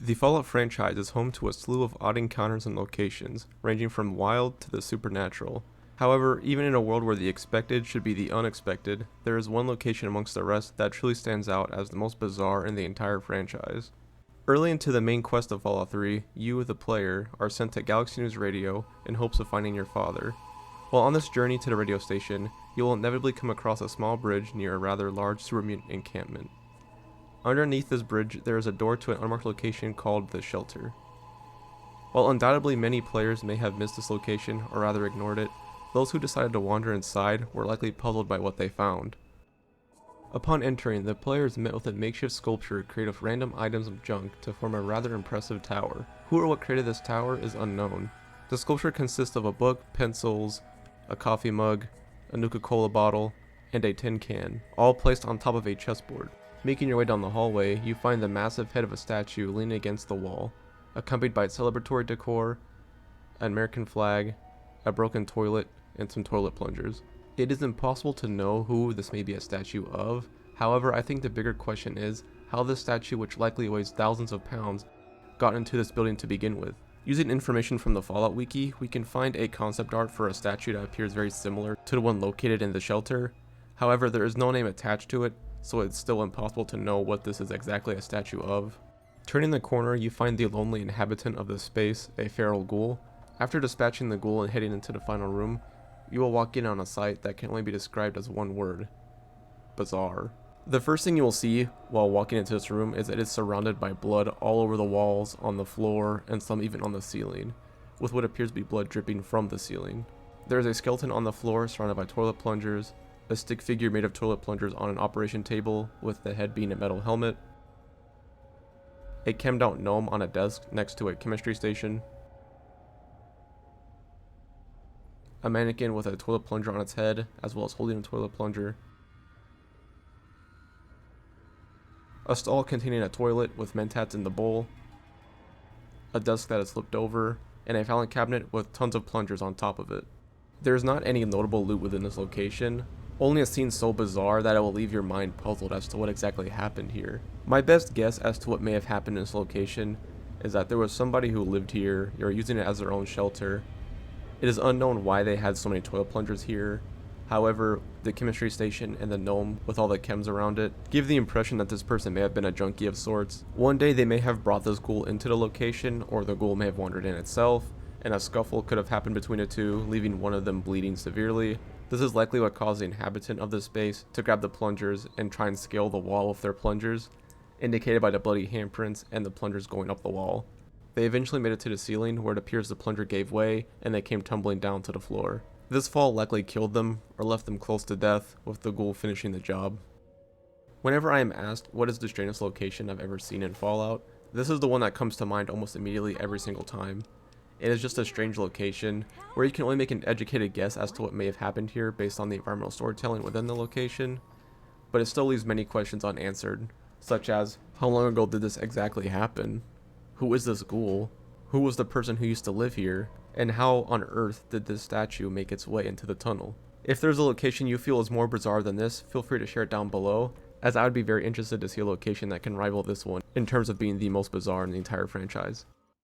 The Fallout franchise is home to a slew of odd encounters and locations, ranging from wild to the supernatural. However, even in a world where the expected should be the unexpected, there is one location amongst the rest that truly stands out as the most bizarre in the entire franchise. Early into the main quest of Fallout 3, you, the player, are sent to Galaxy News Radio in hopes of finding your father. While on this journey to the radio station, you will inevitably come across a small bridge near a rather large super mutant encampment. Underneath this bridge, there is a door to an unmarked location called the Shelter. While undoubtedly many players may have missed this location, or rather ignored it, those who decided to wander inside were likely puzzled by what they found. Upon entering, the players met with a makeshift sculpture created of random items of junk to form a rather impressive tower. Who or what created this tower is unknown. The sculpture consists of a book, pencils, a coffee mug, a Nuka-Cola bottle, and a tin can, all placed on top of a chessboard. Making your way down the hallway, you find the massive head of a statue leaning against the wall, accompanied by celebratory decor, an American flag, a broken toilet, and some toilet plungers. It is impossible to know who this may be a statue of. However, I think the bigger question is how this statue, which likely weighs thousands of pounds, got into this building to begin with. Using information from the Fallout wiki, we can find a concept art for a statue that appears very similar to the one located in the shelter. However, there is no name attached to it, so it's still impossible to know what this is exactly a statue of. Turning the corner, you find the lonely inhabitant of the space, a feral ghoul. After dispatching the ghoul and heading into the final room, you will walk in on a sight that can only be described as one word: bizarre. The first thing you will see while walking into this room is that it's surrounded by blood all over the walls, on the floor, and some even on the ceiling, with what appears to be blood dripping from the ceiling. There is a skeleton on the floor surrounded by toilet plungers, a stick figure made of toilet plungers on an operation table with the head being a metal helmet, a chemmed out gnome on a desk next to a chemistry station, a mannequin with a toilet plunger on its head as well as holding a toilet plunger, a stall containing a toilet with mentats in the bowl, a desk that is flipped over, and a filing cabinet with tons of plungers on top of it. There is not any notable loot within this location, only a scene so bizarre that it will leave your mind puzzled as to what exactly happened here. My best guess as to what may have happened in this location is that there was somebody who lived here, or using it as their own shelter. It is unknown why they had so many toilet plungers here. However, the chemistry station and the gnome with all the chems around it give the impression that this person may have been a junkie of sorts. One day they may have brought this ghoul into the location, or the ghoul may have wandered in itself, and a scuffle could have happened between the two, leaving one of them bleeding severely. This is likely what caused the inhabitant of this space to grab the plungers and try and scale the wall with their plungers, indicated by the bloody handprints and the plungers going up the wall. They eventually made it to the ceiling, where it appears the plunger gave way and they came tumbling down to the floor. This fall likely killed them or left them close to death, with the ghoul finishing the job. Whenever I am asked what is the strangest location I've ever seen in Fallout, this is the one that comes to mind almost immediately every single time. It is just a strange location, where you can only make an educated guess as to what may have happened here based on the environmental storytelling within the location, but it still leaves many questions unanswered, such as, how long ago did this exactly happen? Who is this ghoul? Who was the person who used to live here? And how on earth did this statue make its way into the tunnel? If there's a location you feel is more bizarre than this, feel free to share it down below, as I would be very interested to see a location that can rival this one in terms of being the most bizarre in the entire franchise.